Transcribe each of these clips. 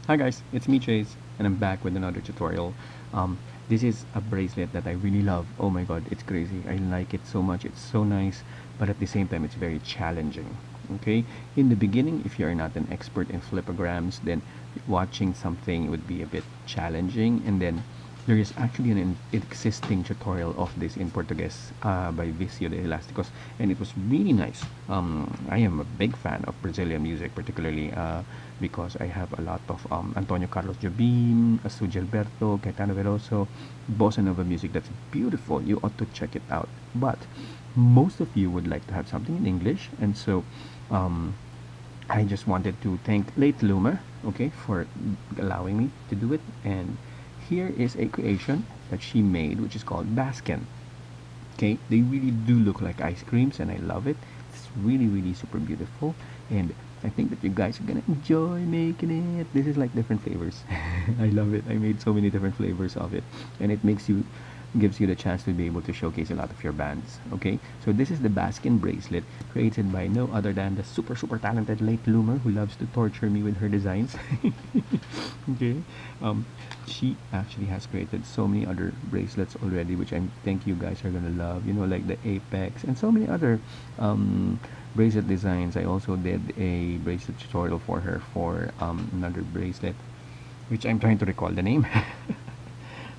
Hi guys, it's me Chase and I'm back with another tutorial. This is a bracelet that I really love. Oh my god, it's crazy. I like it so much. It's so nice, but at the same time it's very challenging. Okay? In the beginning, if you are not an expert in flipograms, then watching something would be a bit challenging, and then there is actually an existing tutorial of this in Portuguese by Vicio de Elasticos, and it was really nice. I am a big fan of Brazilian music, particularly because I have a lot of Antonio Carlos Jobim, Asu Gilberto, Caetano Veloso, bossa nova music that's beautiful. You ought to check it out. But most of you would like to have something in English, and so um, I just wanted to thank Late Loomer, okay, for allowing me to do it. And here is a creation that she made, which is called Baskin. Okay, they really do look like ice creams, and I love it. It's really, really super beautiful, and I think that you guys are gonna enjoy making it. This is like different flavors. I love it. I made so many different flavors of it, and it makes you gives you the chance to be able to showcase a lot of your bands. Okay, so this is the Baskin bracelet created by no other than the super talented late Loomer who loves to torture me with her designs. Okay, um, she actually has created so many other bracelets already, which I think you guys are gonna love. You know, like the Apex and so many other bracelet designs. I also did a bracelet tutorial for her for another bracelet, which I'm trying to recall the name.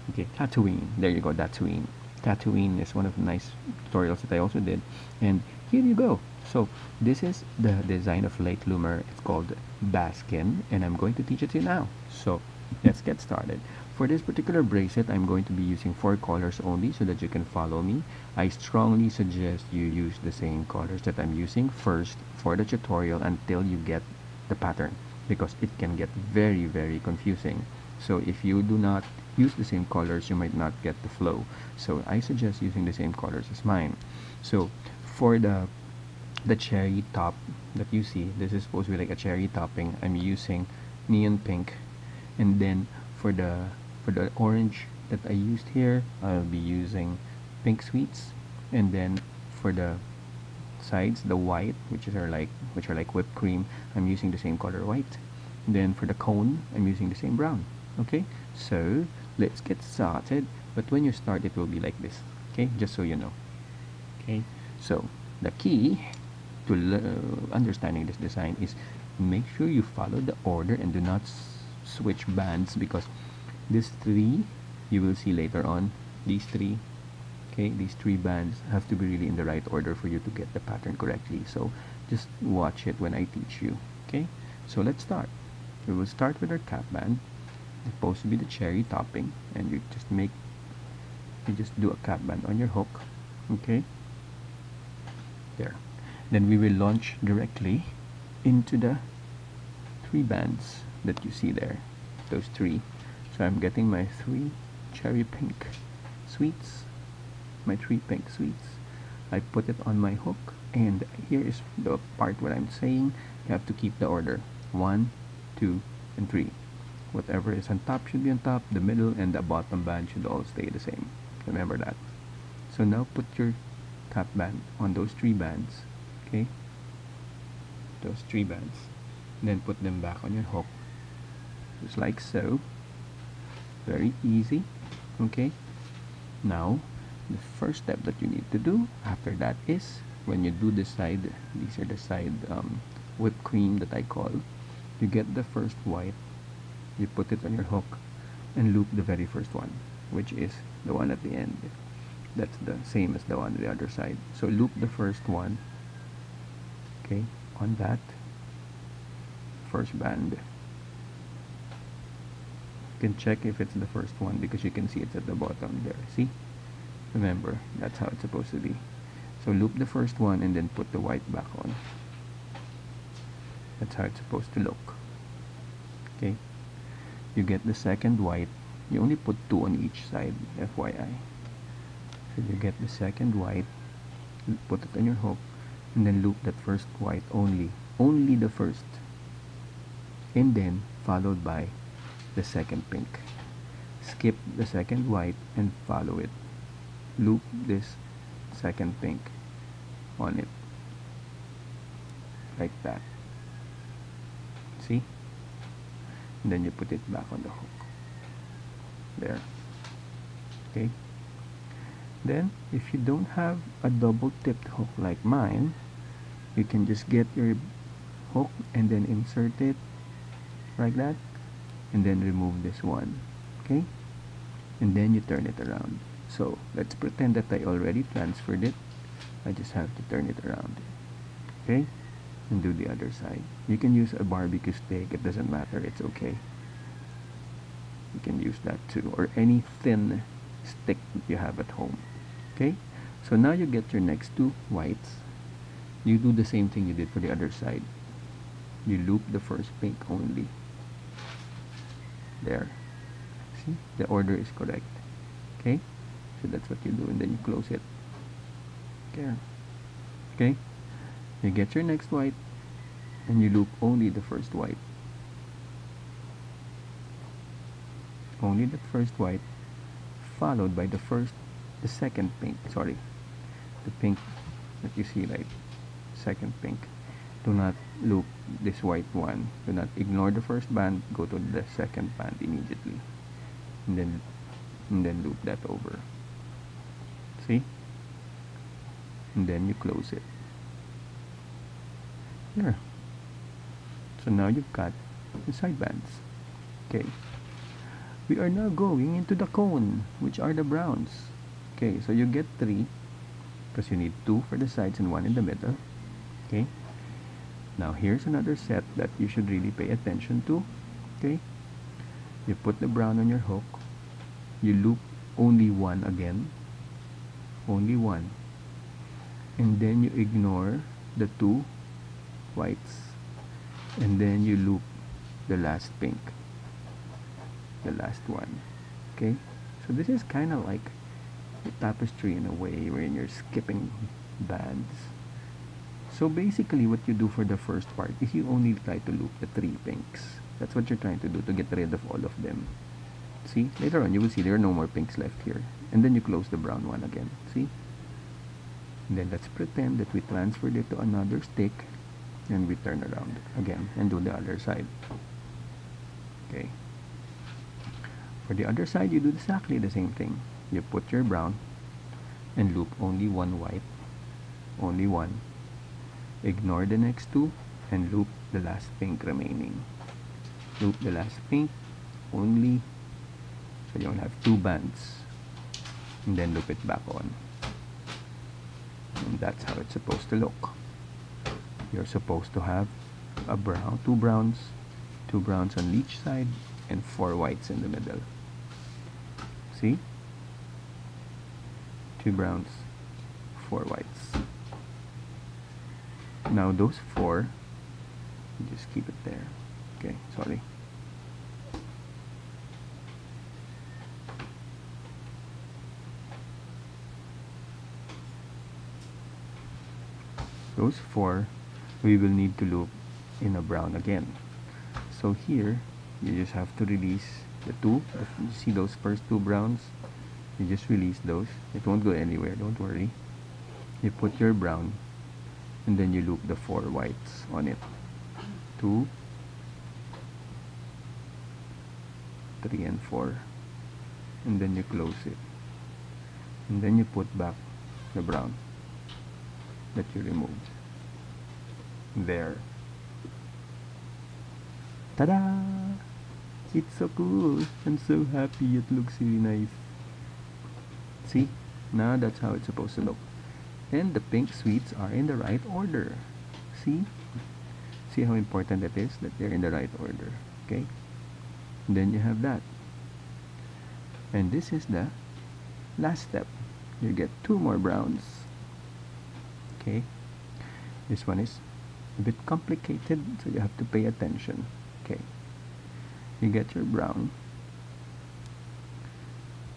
Okay, Tatooine. There you go, Tatooine. Tatooine is one of the nice tutorials that I also did. And here you go. So this is the design of late loomer. It's called Baskin, and I'm going to teach it to you now. So let's get started. For this particular bracelet, I'm going to be using 4 colors only so that you can follow me. I strongly suggest you use the same colors that I'm using first for the tutorial until you get the pattern, because it can get very confusing. So if you do not use the same colors, you might not get the flow. So I suggest using the same colors as mine. So for the cherry top that you see, this is supposed to be like a cherry topping. I'm using neon pink, and then for the orange that I used here, I'll be using pink sweets, and then for the sides, the white, which are like whipped cream, I'm using the same color white. And then for the cone, I'm using the same brown. Okay, so let's get started. But when you start, it will be like this. Okay, just so you know. Okay, so the key to understanding this design is make sure you follow the order and do not switch bands, because these three you will see later on. These three, okay, these 3 bands have to be really in the right order for you to get the pattern correctly. So just watch it when I teach you. Okay, so let's start. We will start with our cap band. It's supposed to be the cherry topping, and you just do a cap band on your hook. Okay, there. Then we will launch directly into the 3 bands that you see there, those 3. So I'm getting my 3 cherry pink sweets, my 3 pink sweets. I put it on my hook, and here is the part where I'm saying you have to keep the order: 1, 2, and 3. Whatever is on top should be on top, the middle and the bottom band should all stay the same. Remember that. So now put your cap band on those 3 bands. Okay, those 3 bands, then put them back on your hook, just like so. Very easy. Okay, now the first step that you need to do after that is, when you do the side, these are the side whipped cream that I call, you get the first white, you put it on your hook and loop the very first one, which is the one at the end. That's the same as the one on the other side. So loop the first one, okay, on that first band. You can check if it's the first one because you can see it's at the bottom there. See? Remember, that's how it's supposed to be. So loop the first one and then put the white back on. That's how it's supposed to look. Okay? You get the second white. You only put 2 on each side, FYI. So you get the second white, put it on your hook, and then loop that first white only. Only the first. And then followed by the second pink. Skip the second white and follow it. Loop this second pink on it, like that. See? and then you put it back on the hook. There. Okay. Then, if you don't have a double tipped hook like mine, you can just get your hook and then insert it like that, and then remove this one. Okay, and then you turn it around. So let's pretend that I already transferred it. I just have to turn it around. Okay, and do the other side. You can use a barbecue stick, it doesn't matter, it's okay. You can use that too, or any thin stick that you have at home. Okay, so now you get your next two whites. You do the same thing you did for the other side. You loop the first pink only. There. See, the order is correct. Okay, so that's what you do, and then you close it. There. Okay, you get your next white, and you loop only the first white. Only the first white, followed by the second pink. Sorry, the pink that you see, right? Second pink. Do not loop this white one. Do not ignore the first band. Go to the second band immediately, and then loop that over. See? And then you close it. There. So now you've got the side bands. Okay. We are now going into the cone, which are the browns. Okay, so you get 3 because you need 2 for the sides and 1 in the middle. Okay. Now here's another set that you should really pay attention to. Okay. You put the brown on your hook. You loop only 1 again. Only 1. And then you ignore the 2 whites. And then you loop the last pink. The last one. Okay. So this is kind of like a tapestry in a way, wherein you're skipping bands. So basically what you do for the first part is you only try to loop the 3 pinks. That's what you're trying to do to get rid of all of them. See, later on you will see there are no more pinks left here, and then you close the brown one again. See, and then let's pretend that we transferred it to another stick, and we turn around again and do the other side. Okay, for the other side you do exactly the same thing. You put your brown and loop only 1 white, only 1. Ignore the next 2 and loop the last pink remaining. Loop the last pink only, so you only have 2 bands, and then loop it back on. And that's how it's supposed to look. You're supposed to have a brown, 2 browns on each side, and 4 whites in the middle. See? 2 browns, 4 whites. Now those 4, you just keep it there. Okay, sorry. Those 4 we will need to loop in a brown again. So here you just have to release the 2. You see those first 2 browns? You just release those. It won't go anywhere, don't worry. You put your brown, and then you loop the 4 whites on it. 2, 3, and 4. And then you close it. And then you put back the brown that you removed. There. Ta-da! It's so cool. I'm so happy. It looks really nice. See? Now that's how it's supposed to look. And the pink sweets are in the right order. See? See how important it is that they're in the right order. Okay? And then you have that. And this is the last step. You get 2 more browns. Okay? This one is a bit complicated, so you have to pay attention. Okay? You get your brown,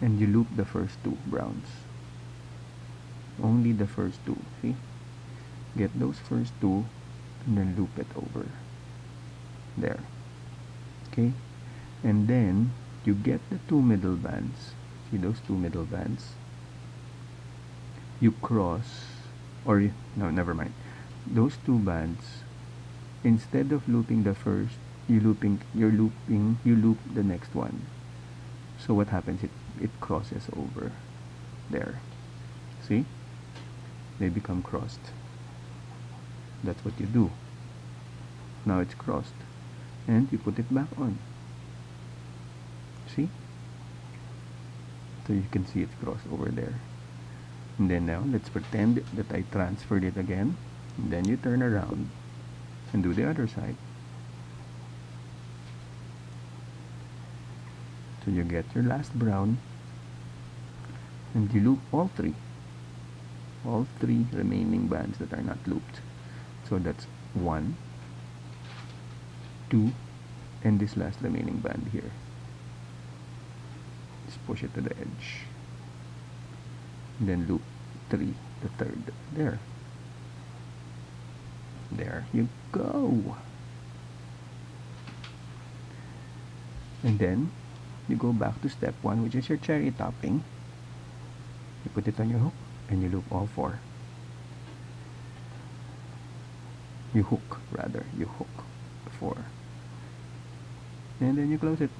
and you loop the first 2 browns. Only the first 2. See? Get those first 2 and then loop it over. There. Okay? And then you get the 2 middle bands. See those 2 middle bands? You cross, no, never mind. Those 2 bands, instead of looping the first you loop the next one. So what happens, it crosses over there. See, they become crossed. That's what you do. Now it's crossed, and you put it back on. See, so you can see it's crossed over there. And then now let's pretend that I transferred it again, and then you turn around and do the other side. So you get your last brown, and you loop all three remaining bands that are not looped. So that's 1, 2, and this last remaining band here. Just push it to the edge, and then loop 3, the third. There you go. And then you go back to step 1, which is your cherry topping. You put it on your hook and you loop all 4. You hook 4, and then you close it,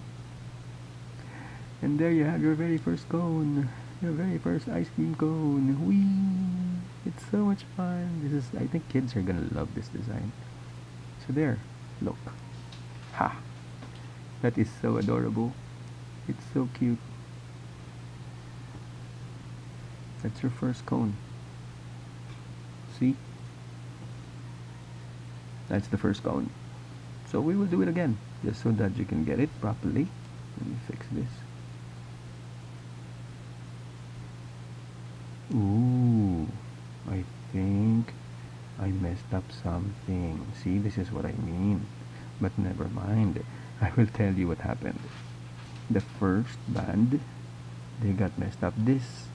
and there you have your very first cone, your very first ice cream cone. Whee! It's so much fun. I think kids are gonna love this design. So there, look. Ha! That is so adorable. It's so cute. That's your first cone. See? That's the first cone. So we will do it again, just so that you can get it properly. Let me fix this. Ooh, I think I messed up something. See, this is what I mean. But never mind. I will tell you what happened. The first band, they got messed up. This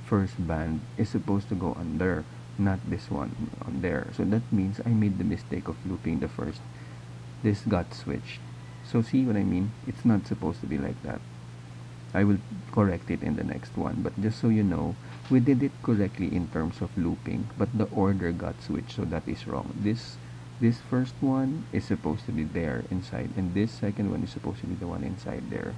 first band is supposed to go under, not this one on there. So that means I made the mistake of looping the first. This got switched. So see what I mean? It's not supposed to be like that. I will correct it in the next one, but just so you know, we did it correctly in terms of looping, but the order got switched, so that is wrong. This first one is supposed to be there inside, and this second one is supposed to be the one inside there.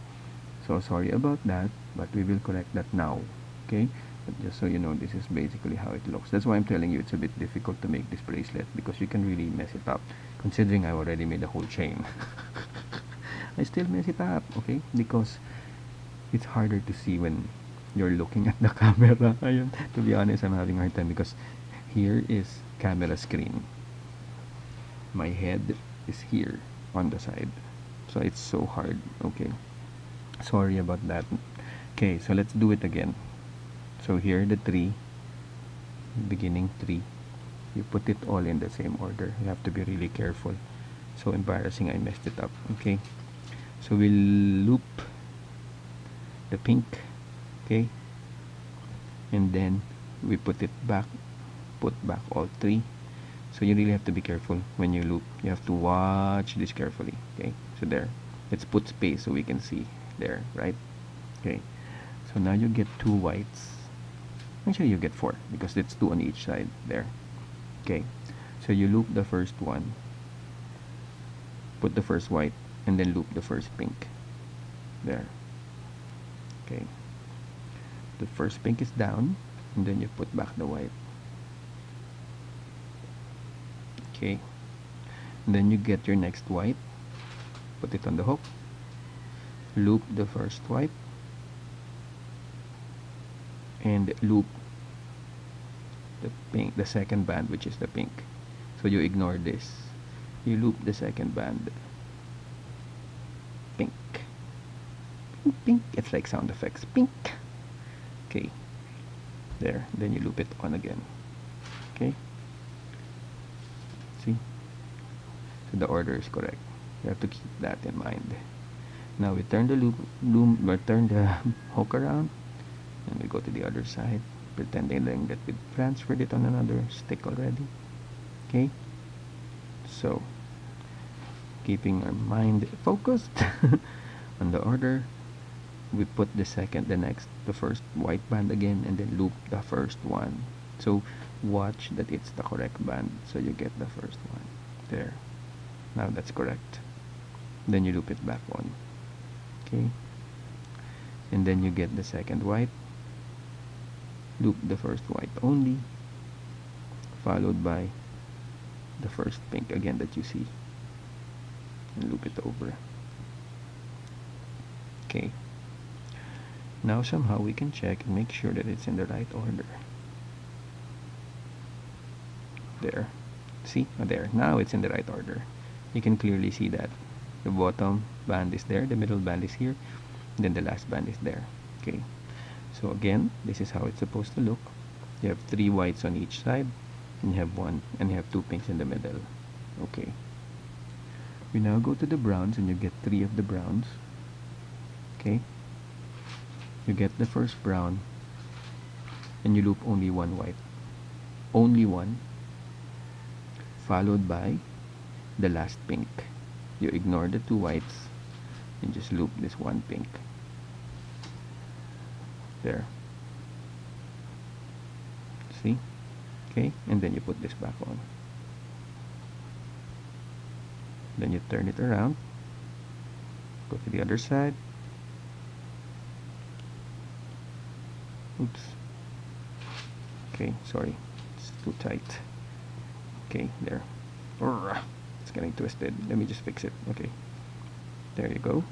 So sorry about that, but we will correct that now. Okay, but just so you know, this is basically how it looks. That's why I'm telling you it's a bit difficult to make this bracelet, because you can really mess it up, considering I already made a whole chain. I still mess it up, okay, because it's harder to see when you're looking at the camera. Ayun, to be honest, I'm having a hard time because here is camera screen. My head is here on the side, so it's so hard. Okay, sorry about that. Okay, so let's do it again. So here the 3, beginning 3, you put it all in the same order. You have to be really careful. So embarrassing, I messed it up. Okay, so we'll loop the pink, okay, and then we put it back, put back all 3. So you really have to be careful when you loop. You have to watch this carefully. Okay, so there, let's put space so we can see there, right? Okay, so now you get 2 whites. Actually you get 4, because it's 2 on each side there. Okay, so you loop the first one, put the first white, and then loop the first pink there. Okay, the first pink is down, and then you put back the white. Okay, and then you get your next white, put it on the hook, loop the first white, and loop the pink, the second band, which is the pink. So you ignore this, you loop the second band, pink, pink, pink. It's like sound effects, pink. Okay, there, then you loop it on again. Okay, see, so the order is correct. You have to keep that in mind. Now we turn the turn the hook around, and we go to the other side, pretending that we transferred it on another stick already. Okay, so keeping our mind focused on the order, we put the first white band again, and then loop the first one. So watch that it's the correct band, so you get the first one there. Now that's correct. then you loop it back on. Okay, and then you get the second white, loop the first white only, followed by the first pink again that you see, and loop it over. Okay, now somehow we can check and make sure that it's in the right order. There, see, there, now it's in the right order. You can clearly see that the bottom band is there, the middle band is here, then the last band is there. Okay, so again, this is how it's supposed to look. You have 3 whites on each side, and you have you have 2 pinks in the middle. Okay, we now go to the browns, and you get 3 of the browns. Okay, you get the first brown, and you loop only 1 white, only 1, followed by the last pink. You ignore the 2 whites and just loop this 1 pink. There, see? Okay, and then you put this back on. Then you turn it around, go to the other side. Oops, okay, sorry, it's too tight. Okay, there, it's getting twisted. Let me just fix it. Okay, there you go.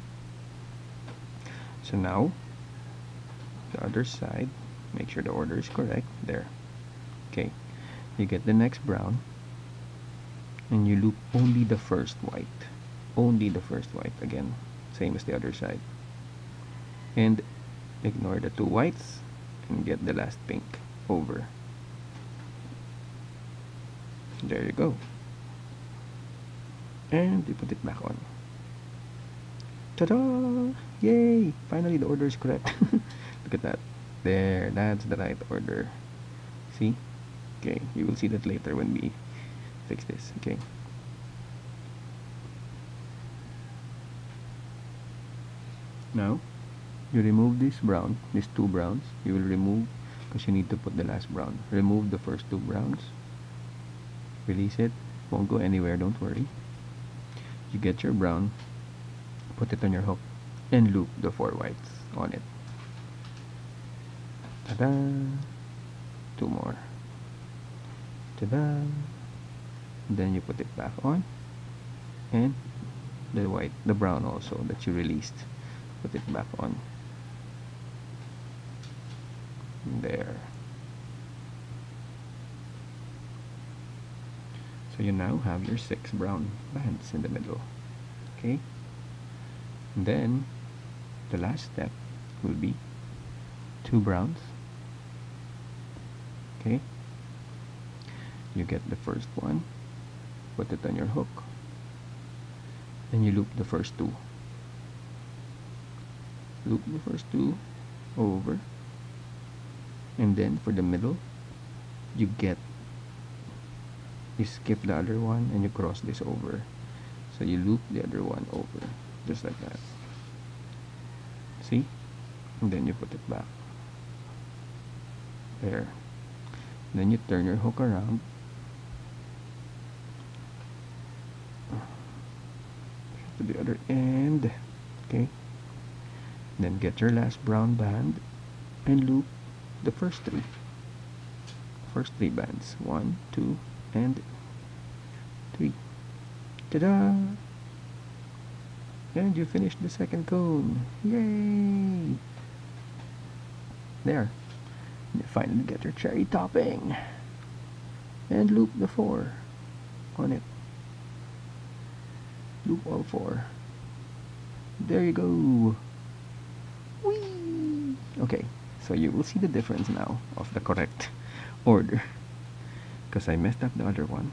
So now the other side, make sure the order is correct. There. Okay, you get the next brown, and you loop only the first white, only the first white again, same as the other side, and ignore the 2 whites and get the last pink over. There you go, and you put it back on. Ta-da! Yay! Finally the order is correct. Look at that. There, that's the right order. See? Okay, you will see that later when we fix this. Okay. Now, you remove this brown, these 2 browns. You will remove, because you need to put the last brown. Remove the first 2 browns. Release it. Won't go anywhere, don't worry. You get your brown, put it on your hook, and loop the 4 whites on it. Ta-da! 2 more. Ta-da! Then you put it back on, and the white, the brown also that you released, put it back on. There. So you now have your 6 brown bands in the middle. Okay? And then the last step will be 2 browns. Okay? You get the first one, put it on your hook, and you loop the first 2. Loop the first 2 over, and then for the middle, you skip the other one and you cross this over. So you loop the other one over, just like that. See? And then you put it back. There. Then you turn your hook around. To the other end. Okay? Then get your last brown band and loop the first 3. First 3 bands. 1, 2, and 3. Ta-da! And you finished the second cone. Yay! There. You finally get your cherry topping. And loop the 4 on it. Loop all 4. There you go. Whee! Okay, so you will see the difference now of the correct order, because I messed up the other one.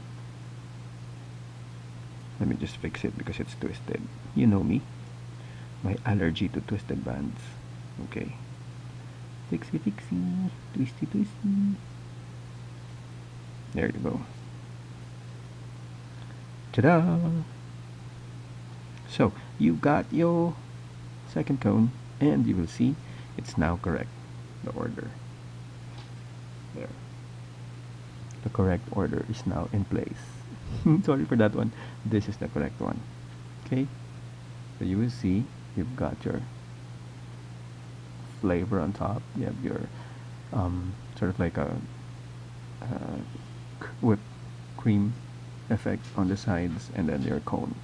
Let me just fix it because it's twisted. You know me, my allergy to twisted bands. Okay, fixy fixy, twisty twisty. There you go. Ta-da! So you got your second cone, and you will see it's now correct, the order. There. The correct order is now in place. Sorry for that one. This is the correct one. Okay? So you will see you've got your flavor on top. You have your sort of like a whipped cream effect on the sides, and then your cone.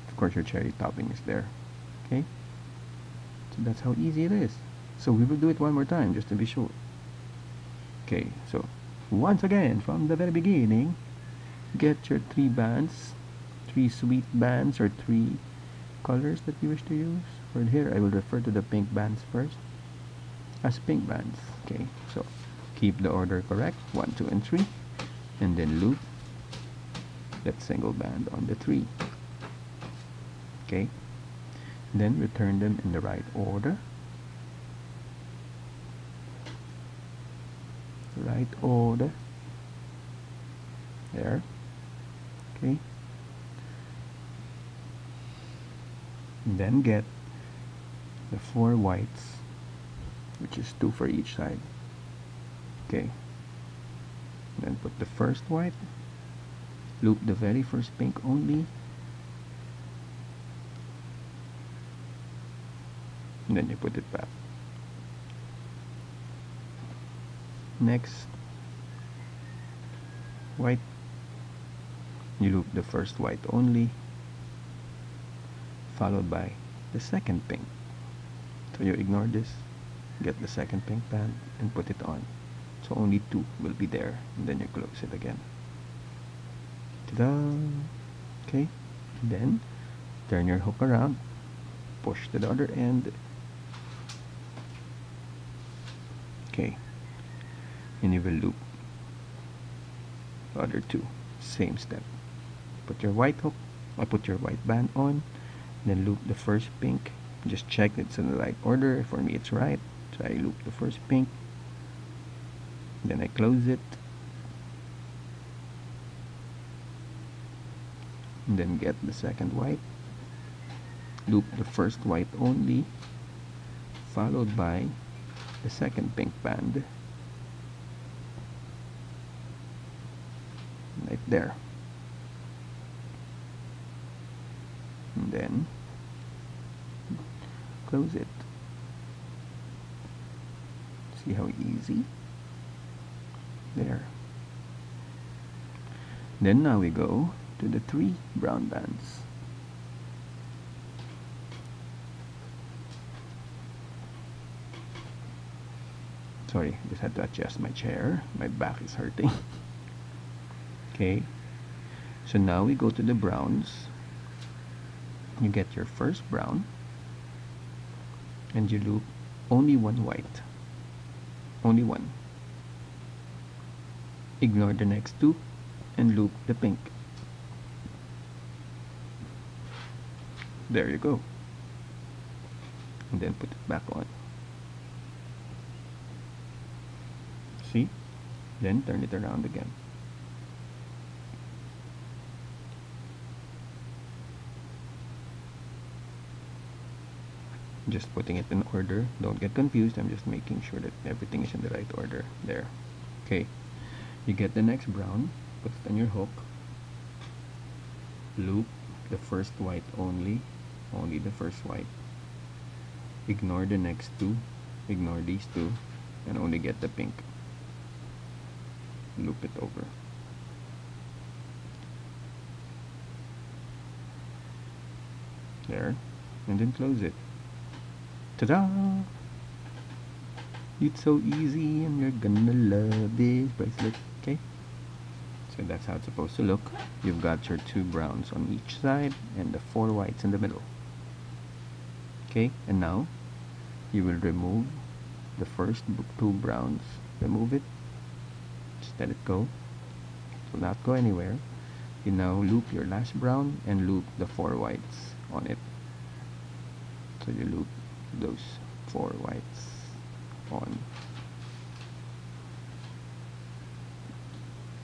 Of course, your cherry topping is there. Okay, so that's how easy it is. So we will do it one more time just to be sure. Okay, so once again from the very beginning, get your 3 bands, 3 sweet bands, or 3 colors that you wish to use. For here, I will refer to the pink bands first as pink bands. Okay, so keep the order correct, 1, 2, and 3, and then loop that single band on the 3. Okay, then return them in the right order. Right order. There. Okay. And then get the 4 whites, which is 2 for each side. Okay. Then put the first white, loop the very first pink only, and then you put it back. Next, white, you loop the first white only, followed by the second pink. So you ignore this, get the second pink band and put it on. So only 2 will be there, and then you close it again. Ta-da! Okay, then turn your hook around, push to the other end. Okay, and you will loop the other 2. Same step. Put your white hook, put your white band on, then loop the first pink. Just check it's in the right order. For me, it's right. So I loop the first pink, then I close it, and then get the second white, loop the first white only, followed by the second pink band right there, and then close it. See how easy? There. Then now we go to the 3 brown bands. Sorry, just had to adjust my chair. My back is hurting. Okay, so now we go to the browns. You get your first brown, and you loop only 1 white. Only 1. Ignore the next 2 and loop the pink. There you go. And then put it back on. See? Then turn it around again. Just putting it in order. Don't get confused. I'm just making sure that everything is in the right order. There. Okay. You get the next brown. Put it on your hook. Loop the first white only. Only the first white. Ignore the next 2. Ignore these 2. And only get the pink. Loop it over. There. And then close it. Ta-da! It's so easy and you're gonna love this bracelet. Okay? So that's how it's supposed to look. You've got your 2 browns on each side and the 4 whites in the middle. Okay? And now you will remove the first 2 browns. Remove it. Just let it go. It will not go anywhere. You now loop your last brown and loop the 4 whites on it. So you loop those 4 whites on,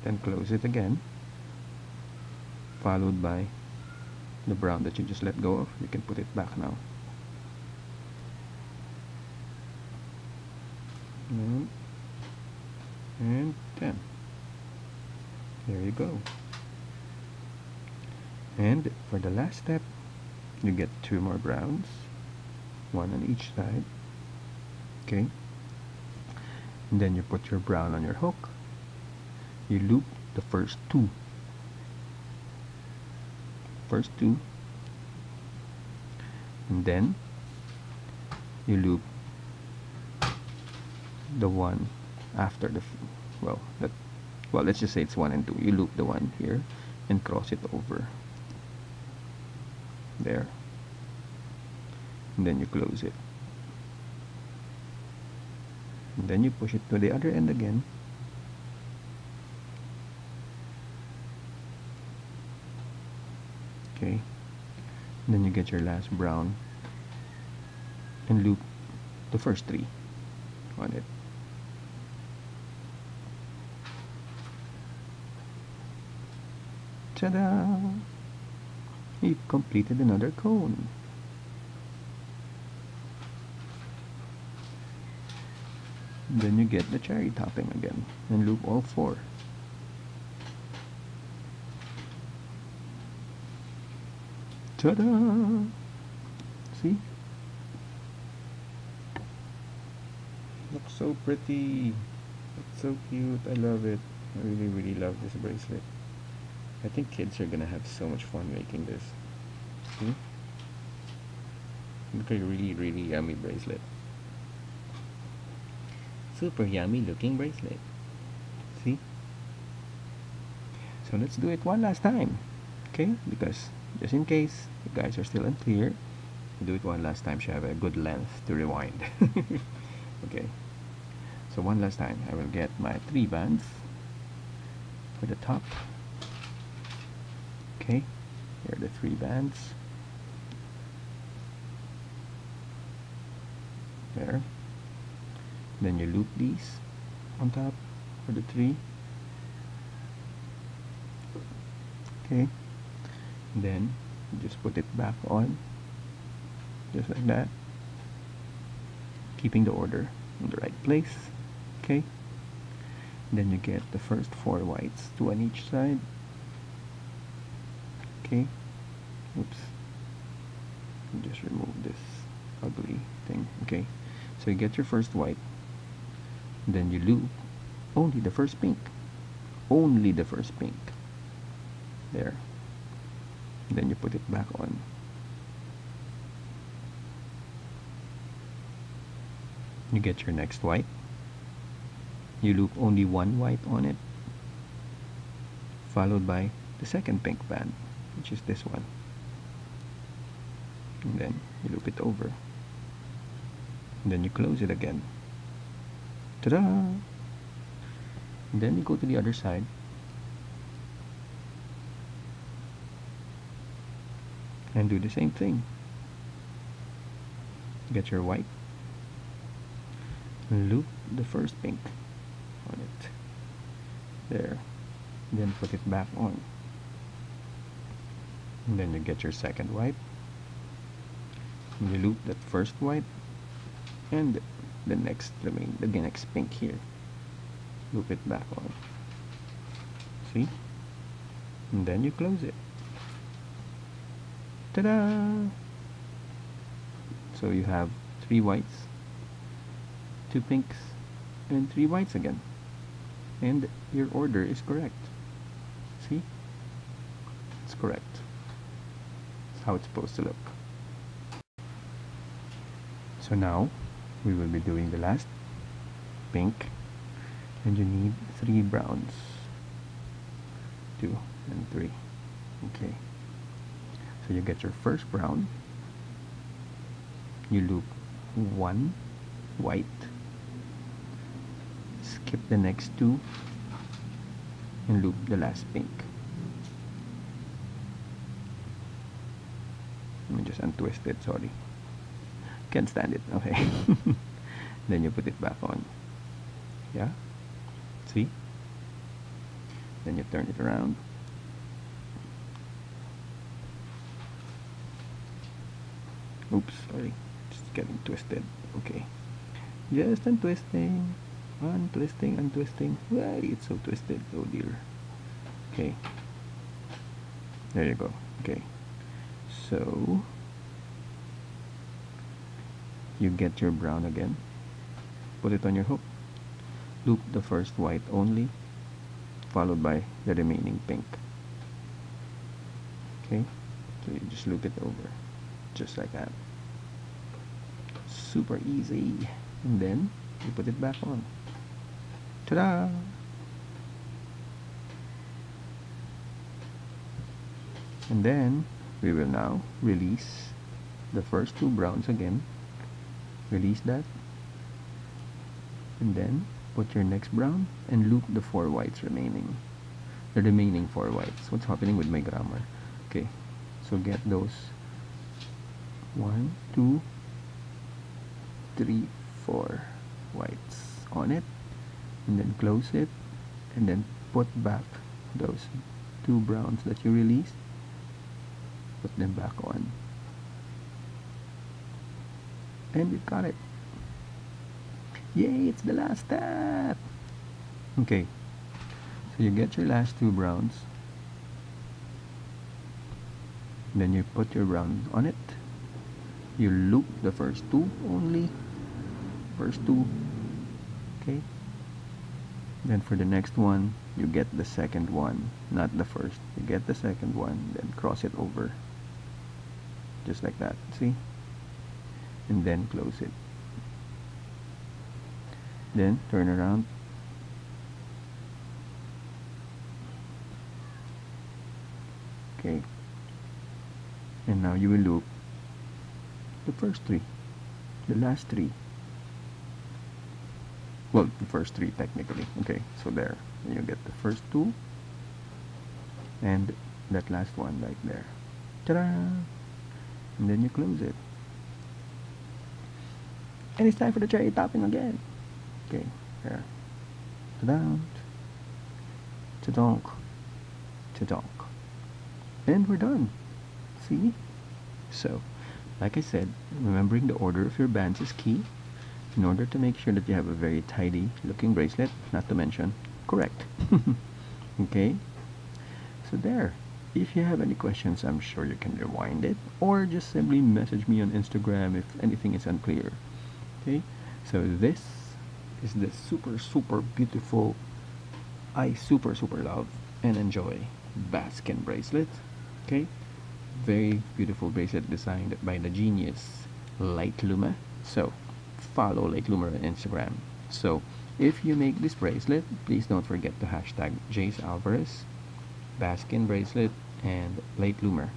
then close it again, followed by the brown that you just let go of. You can put it back now. And 10. There you go. And for the last step, You get 2 more browns, 1 on each side. Okay. And then you put your brown on your hook. You loop the first two. And then you loop the one after the well, let's just say it's 1 and 2. You loop the one here and cross it over there, and then you close it, and then you push it to the other end again. Okay, and then you get your last brown and loop the first 3 on it. Ta-da! You've completed another cone. And then you get the cherry topping again and loop all 4. Ta-da! See? Looks so pretty. It's so cute. I love it. I really, really love this bracelet. I think kids are gonna have so much fun making this. See? Look at a really, really yummy bracelet. Super yummy looking bracelet. See? So let's do it one last time. Okay? Because just in case you guys are still unclear, do it one last time so you have a good length to rewind. Okay. So one last time, I will get my 3 bands for the top. Okay, here are the 3 bands. There. Then you loop these on top for the 3. Okay. Then you just put it back on, just like that, keeping the order in the right place. Okay. Then you get the first 4 whites, 2 on each side. Okay. Oops. Just remove this ugly thing. Okay. So you get your first white. Then you loop only the first pink. Only the first pink. There. Then you put it back on. You get your next white. You loop only 1 white on it, followed by the second pink band, which is this one. And then you loop it over. And then you close it again. Ta-da! And then you go to the other side. And do the same thing. Get your white. Loop the first pink on it. There. Then put it back on. And then you get your second white. And you loop that first white and the next pink here. Loop it back on. See? And then you close it. Ta-da! So you have 3 whites, 2 pinks, and 3 whites again. And your order is correct. See? It's correct. It's how it's supposed to look. So now we will be doing the last pink, and you need 3 browns. 2 and 3. Okay. So you get your first brown. You loop 1 white. Skip the next 2 and loop the last pink. Let me just untwist it, sorry. Can't stand it, okay. Then you put it back on. Yeah? See? Then you turn it around. Oops, sorry. Just getting twisted. Okay. Just untwisting. Untwisting, untwisting. Why, it's so twisted. Oh dear. Okay. There you go. Okay. So you get your brown again, put it on your hook, loop the first white only, followed by the remaining pink. Okay, so you just loop it over, just like that. Super easy. And then you put it back on. Ta-da! And then we will now release the first two browns again. Release that. And then put your next brown and loop the four whites remaining. The remaining four whites. What's happening with my grammar? Okay, so get those 1, 2, 3, 4 whites on it, and then close it, and then put back those two browns that you released, put them back on, and we've got it. Yay, it's the last step. Okay, so you get your last two browns, then you put your brown on it, you loop the first two only, first two, okay, then for the next one you get the second one, not the first, you get the second one, then cross it over just like that, see, and then close it, then turn around, okay, and now you will loop the first three, the last three, well, the first three technically, okay, so there, and you get the first two and that last one right there, ta-da, and then you close it, and it's time for the cherry topping again. Okay, there, ta-da, ta-donk, ta-donk, and we're done. See? So, like I said, remembering the order of your bands is key in order to make sure that you have a very tidy looking bracelet, not to mention correct. Okay, so there. If you have any questions, I'm sure you can rewind it, or just simply message me on Instagram if anything is unclear. Okay, so this is the super beautiful, I super love and enjoy Baskin bracelet. Okay, very beautiful bracelet designed by the genius Light Luma. So follow Light Luma on Instagram. So if you make this bracelet, please don't forget to hashtag Jace Alvarez, Baskin bracelet, and Light Loomer.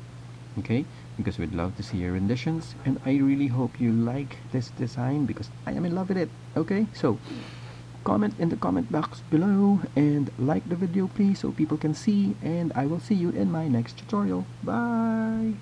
Okay, because we'd love to see your renditions, and I really hope you like this design because I am in love with it. Okay, so comment in the comment box below and like the video please so people can see, and I will see you in my next tutorial. Bye.